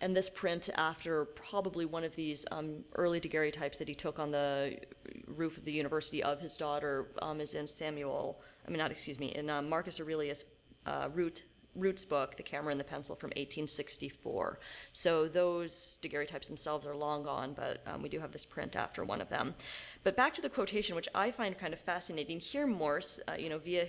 And this print after probably one of these early daguerreotypes that he took on the roof of the university of his daughter is in Marcus Aurelius Root's book, The Camera and the Pencil from 1864. So those daguerreotypes themselves are long gone, but we do have this print after one of them. But back to the quotation, which I find kind of fascinating. Here Morse, via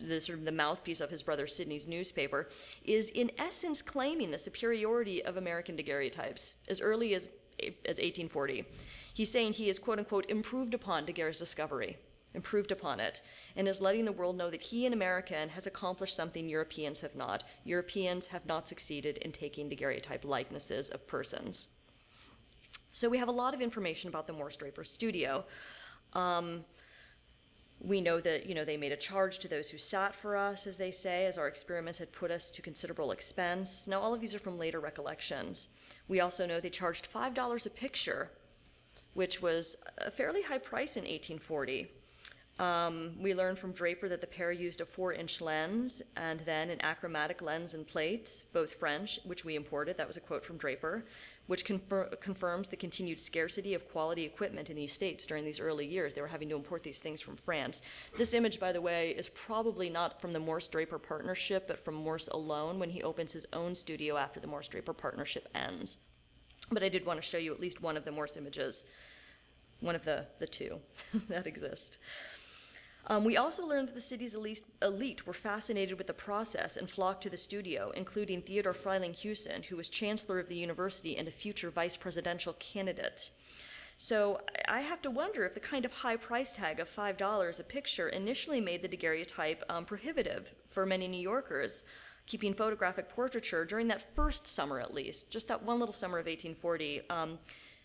the mouthpiece of his brother Sidney's newspaper, is in essence claiming the superiority of American daguerreotypes as early as 1840. He's saying he is, quote unquote, improved upon Daguerre's discovery, improved upon it, and is letting the world know that he, an American, has accomplished something Europeans have not. Europeans have not succeeded in taking daguerreotype likenesses of persons. So we have a lot of information about the Morse Draper studio. We know that, they made a charge to those who sat for us, as they say, as our experiments had put us to considerable expense. Now, all of these are from later recollections. We also know they charged $5 a picture, which was a fairly high price in 1840. We learned from Draper that the pair used a 4-inch lens and then an achromatic lens and plate, both French, which we imported. That was a quote from Draper, which confirms the continued scarcity of quality equipment in these states during these early years. They were having to import these things from France. This image, by the way, is probably not from the Morse-Draper partnership, but from Morse alone when he opens his own studio after the Morse-Draper partnership ends. But I did want to show you at least one of the Morse images, one of the two that exist. We also learned that the city's elite were fascinated with the process and flocked to the studio, including Theodore Freihling-Hewson, who was chancellor of the university and a future vice presidential candidate. So I have to wonder if the kind of high price tag of $5 a picture initially made the daguerreotype prohibitive for many New Yorkers, keeping photographic portraiture during that first summer at least, just that one little summer of 1840,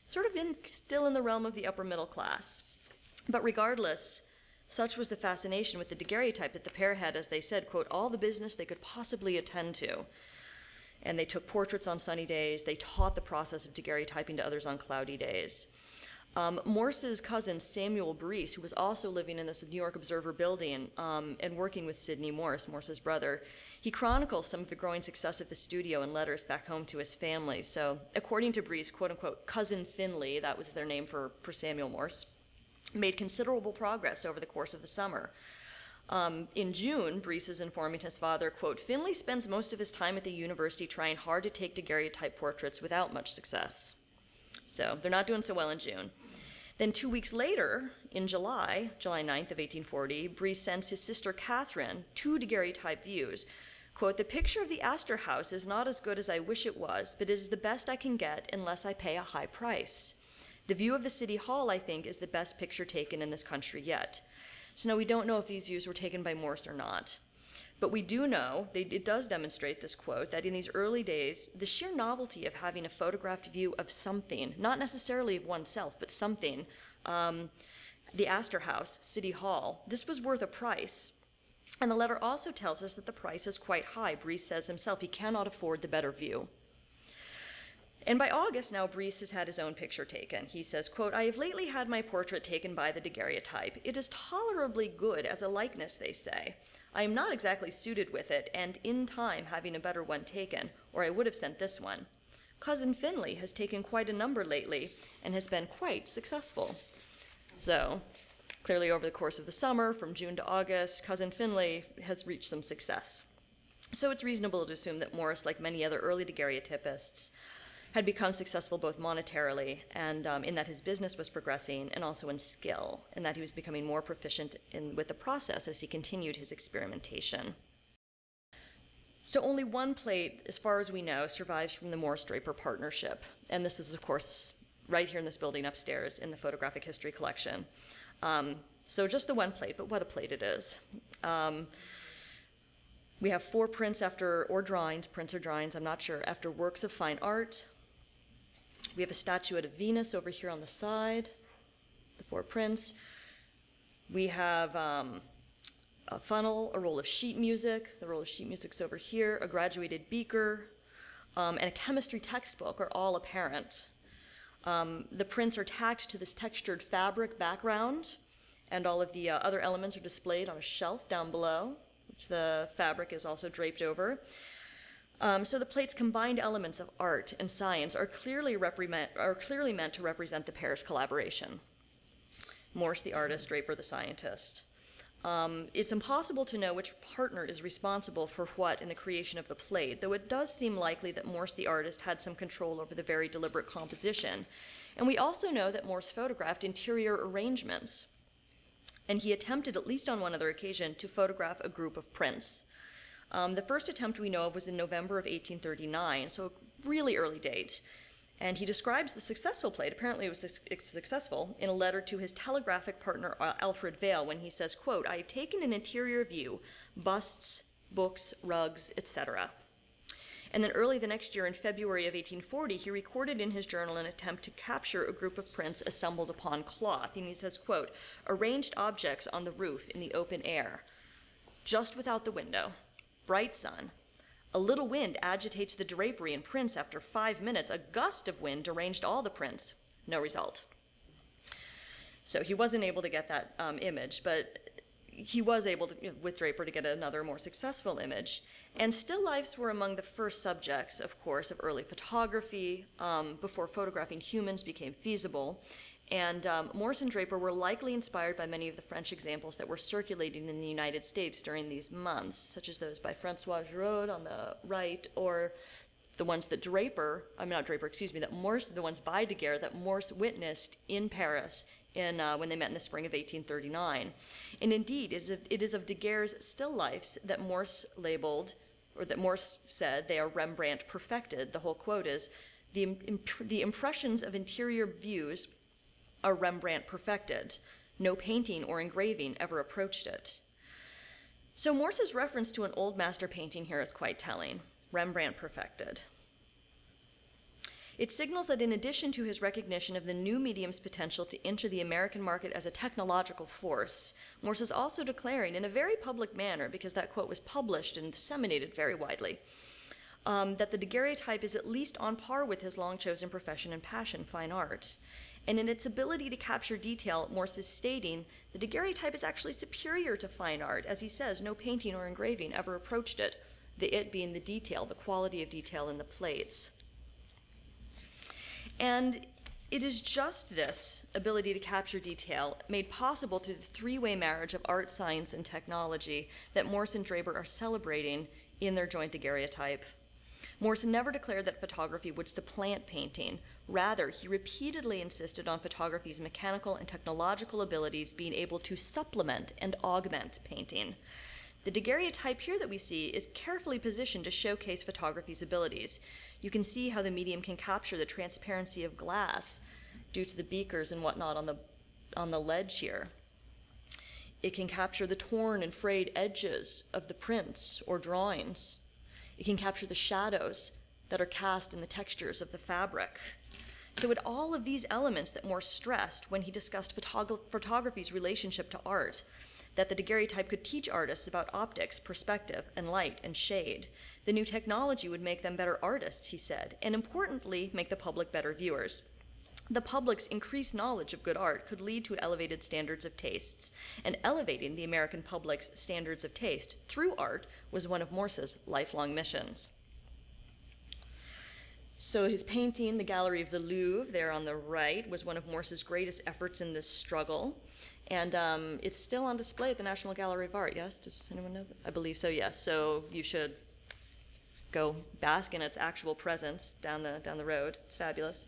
still in the realm of the upper middle class. But regardless, such was the fascination with the daguerreotype that the pair had, as they said, quote, all the business they could possibly attend to. And they took portraits on sunny days. They taught the process of daguerreotyping to others on cloudy days. Morse's cousin, Samuel Breese, who was also living in this New York Observer building and working with Sidney Morse, Morse's brother, he chronicles some of the growing success of the studio in letters back home to his family. So according to Breese, quote unquote, cousin Finley, that was their name for Samuel Morse, made considerable progress over the course of the summer. In June, Breese is informing his father, quote, Finley spends most of his time at the university trying hard to take daguerreotype portraits without much success. So they're not doing so well in June. Then 2 weeks later, in July 9th of 1840, Breese sends his sister Catherine 2 daguerreotype views. Quote, the picture of the Astor House is not as good as I wish it was, but it is the best I can get unless I pay a high price. The view of the City Hall, I think, is the best picture taken in this country yet. So now we don't know if these views were taken by Morse or not. But we do know, it does demonstrate this quote, that in these early days, the sheer novelty of having a photographed view of something, not necessarily of oneself, but something, the Astor House, City Hall, this was worth a price. And the letter also tells us that the price is quite high. Breese says himself he cannot afford the better view. And by August now, Breese has had his own picture taken. He says, quote, I have lately had my portrait taken by the daguerreotype. It is tolerably good as a likeness, they say. I am not exactly suited with it, and in time having a better one taken, or I would have sent this one. Cousin Finley has taken quite a number lately and has been quite successful. So, clearly over the course of the summer, from June to August, Cousin Finley has reached some success. So it's reasonable to assume that Morse, like many other early daguerreotypists, had become successful both monetarily and in that his business was progressing, and also in skill, and that he was becoming more proficient with the process as he continued his experimentation. So only one plate, as far as we know, survives from the Morse-Draper partnership, and this is, of course, right here in this building upstairs in the Photographic History Collection. So just the one plate, but what a plate it is. We have 4 prints prints or drawings, I'm not sure, after works of fine art. We have a statuette of Venus over here on the side, the 4 prints. We have a funnel, a roll of sheet music. The roll of sheet music's over here, a graduated beaker, and a chemistry textbook are all apparent. The prints are tacked to this textured fabric background, and all of the other elements are displayed on a shelf down below, which the fabric is also draped over. So the plate's combined elements of art and science are clearly meant to represent the pair's collaboration. Morse the artist, Draper the scientist. It's impossible to know which partner is responsible for what in the creation of the plate, though it does seem likely that Morse the artist had some control over the very deliberate composition. And we also know that Morse photographed interior arrangements, and he attempted, at least on one other occasion, to photograph a group of prints. The first attempt we know of was in November of 1839, so a really early date. And he describes the successful plate, apparently it was successful, in a letter to his telegraphic partner Alfred Vail, when he says, quote, "I have taken an interior view, busts, books, rugs, etc." And then early the next year, in February of 1840, he recorded in his journal an attempt to capture a group of prints assembled upon cloth. And he says, quote, "Arranged objects on the roof in the open air, just without the window, bright sun. A little wind agitates the drapery and prints. After 5 minutes, a gust of wind deranged all the prints. No result." So he wasn't able to get that image, but he was able to, with Draper, to get another more successful image. And still lifes were among the first subjects, of course, of early photography, before photographing humans became feasible. And Morse and Draper were likely inspired by many of the French examples that were circulating in the United States during these months, such as those by Francois Giraud on the right, or the ones that that Morse, the ones by Daguerre that Morse witnessed in Paris when they met in the spring of 1839. And indeed, it is of Daguerre's still lifes that Morse labeled, or that Morse said, they are Rembrandt perfected. The whole quote is, the impressions of interior views are Rembrandt perfected. No painting or engraving ever approached it. So Morse's reference to an old master painting here is quite telling. Rembrandt perfected. It signals that in addition to his recognition of the new medium's potential to enter the American market as a technological force, Morse is also declaring in a very public manner, because that quote was published and disseminated very widely, that the daguerreotype is at least on par with his long-chosen profession and passion, fine art. And in its ability to capture detail, Morse is stating the daguerreotype is actually superior to fine art. As he says, no painting or engraving ever approached it, the it being the detail, the quality of detail in the plates. And it is just this ability to capture detail made possible through the three-way marriage of art, science, and technology that Morse and Draper are celebrating in their joint daguerreotype. Morse never declared that photography would supplant painting. Rather, he repeatedly insisted on photography's mechanical and technological abilities being able to supplement and augment painting. The daguerreotype here that we see is carefully positioned to showcase photography's abilities. You can see how the medium can capture the transparency of glass due to the beakers and whatnot on the ledge here. It can capture the torn and frayed edges of the prints or drawings. It can capture the shadows that are cast in the textures of the fabric. So with all of these elements that Morse stressed when he discussed photography's relationship to art, that the daguerreotype could teach artists about optics, perspective, and light and shade. The new technology would make them better artists, he said, and importantly, make the public better viewers. The public's increased knowledge of good art could lead to elevated standards of tastes, and elevating the American public's standards of taste through art was one of Morse's lifelong missions. So his painting, The Gallery of the Louvre, there on the right, was one of Morse's greatest efforts in this struggle. And it's still on display at the National Gallery of Art, yes? Does anyone know that? I believe so, yes. So you should go bask in its actual presence down the road. It's fabulous.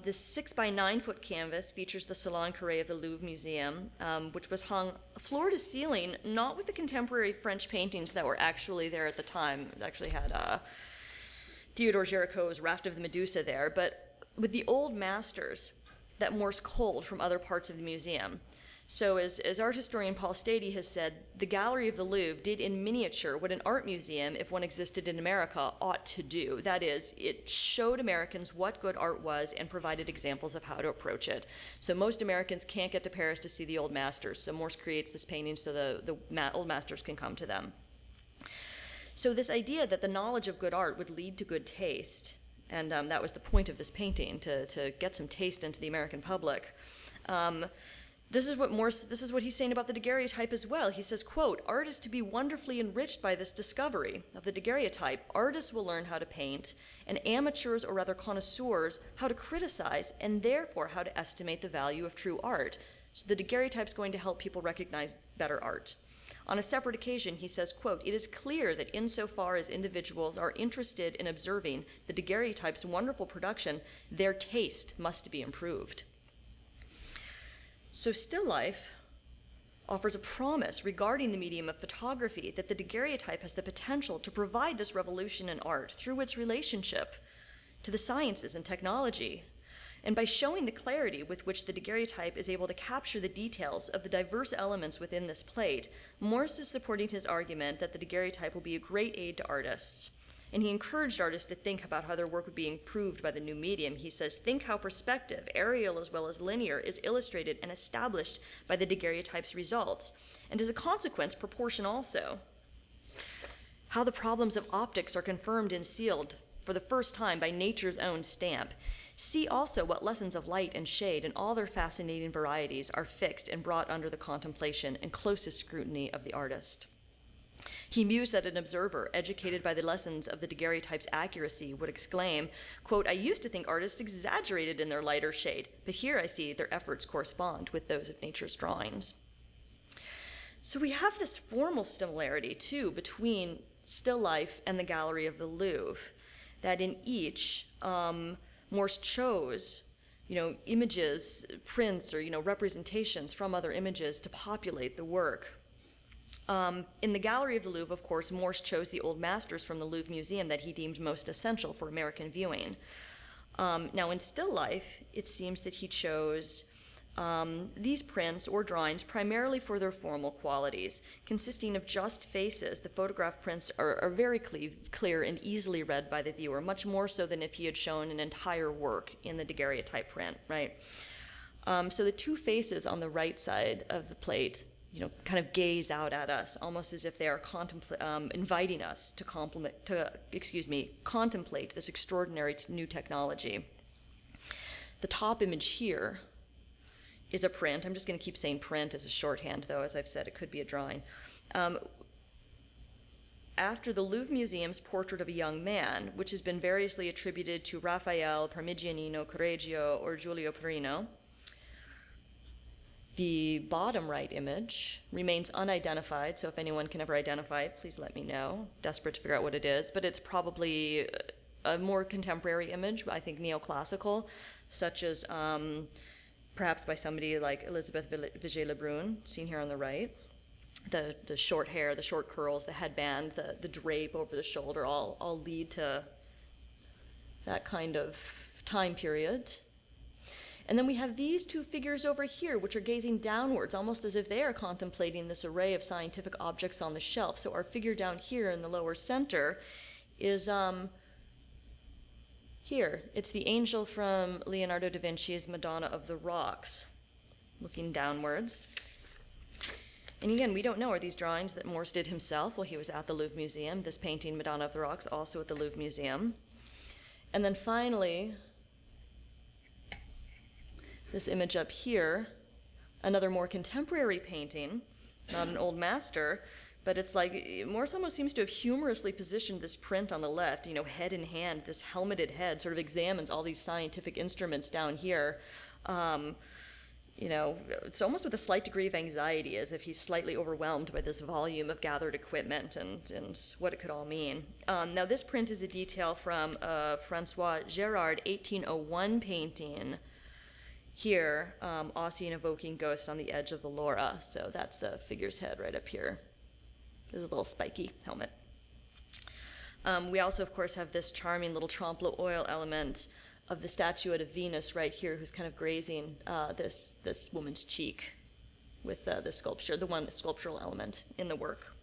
This 6 by 9 foot canvas features the Salon Carré of the Louvre Museum, which was hung floor to ceiling, not with the contemporary French paintings that were actually there at the time. It actually had Theodore Géricault's Raft of the Medusa there, but with the old masters that Morse culled from other parts of the museum. So as art historian Paul Stady has said, the Gallery of the Louvre did in miniature what an art museum, if one existed in America, ought to do. That is, it showed Americans what good art was and provided examples of how to approach it. So most Americans can't get to Paris to see the old masters, so Morse creates this painting so the old masters can come to them. So this idea that the knowledge of good art would lead to good taste, and that was the point of this painting, to get some taste into the American public. This is what he's saying about the daguerreotype as well. He says, quote, "Art is to be wonderfully enriched by this discovery of the daguerreotype. Artists will learn how to paint, and amateurs, or rather connoisseurs, how to criticize, and therefore how to estimate the value of true art." So the daguerreotype is going to help people recognize better art. On a separate occasion, he says, quote, "It is clear that insofar as individuals are interested in observing the daguerreotype's wonderful production, their taste must be improved." So still life offers a promise regarding the medium of photography that the daguerreotype has the potential to provide this revolution in art through its relationship to the sciences and technology. And by showing the clarity with which the daguerreotype is able to capture the details of the diverse elements within this plate, Morse is supporting his argument that the daguerreotype will be a great aid to artists. And he encouraged artists to think about how their work would be improved by the new medium. He says, "Think how perspective, aerial as well as linear, is illustrated and established by the daguerreotype's results, and as a consequence, proportion also. How the problems of optics are confirmed and sealed for the first time by nature's own stamp. See also what lessons of light and shade in all their fascinating varieties are fixed and brought under the contemplation and closest scrutiny of the artist." He mused that an observer, educated by the lessons of the daguerreotype's accuracy, would exclaim, quote, "I used to think artists exaggerated in their lighter shade, but here I see their efforts correspond with those of nature's drawings." So we have this formal similarity, too, between still life and the Gallery of the Louvre, that in each, Morse chose, images, prints, or, representations from other images to populate the work. In the Gallery of the Louvre, of course, Morse chose the old masters from the Louvre Museum that he deemed most essential for American viewing. Now, in still life, it seems that he chose these prints or drawings primarily for their formal qualities, consisting of just faces. The photograph prints are very clear and easily read by the viewer, much more so than if he had shown an entire work in the daguerreotype print, right? So the two faces on the right side of the plate, kind of gaze out at us, almost as if they are inviting us to contemplate this extraordinary new technology. The top image here is a print. I'm just going to keep saying print as a shorthand, though. As I've said, it could be a drawing. After the Louvre Museum's portrait of a young man, which has been variously attributed to Raphael, Parmigianino, Correggio, or Giulio Perino. The bottom right image remains unidentified, so if anyone can ever identify it, please let me know. Desperate to figure out what it is, but it's probably a more contemporary image, I think neoclassical, such as perhaps by somebody like Elizabeth Vigée-Lebrun, seen here on the right. The short hair, the short curls, the headband, the drape over the shoulder all lead to that kind of time period. And then we have these two figures over here, which are gazing downwards, almost as if they are contemplating this array of scientific objects on the shelf. So our figure down here in the lower center is here. It's the angel from Leonardo da Vinci's Madonna of the Rocks, looking downwards. And again, we don't know, are these drawings that Morse did himself while he was at the Louvre Museum? This painting, Madonna of the Rocks, also at the Louvre Museum. And then finally, this image up here, another more contemporary painting, not an old master, but it's like Morse almost seems to have humorously positioned this print on the left, head in hand, this helmeted head sort of examines all these scientific instruments down here. It's almost with a slight degree of anxiety, as if he's slightly overwhelmed by this volume of gathered equipment and what it could all mean. Now, this print is a detail from Francois Gérard 1801 painting. Here, Ossian evoking ghosts on the edge of the Laura. So that's the figure's head right up here. There's a little spiky helmet. We also, of course, have this charming little trompe l'oeil element of the statuette of Venus right here, who's kind of grazing this woman's cheek with the sculpture, the one sculptural element in the work.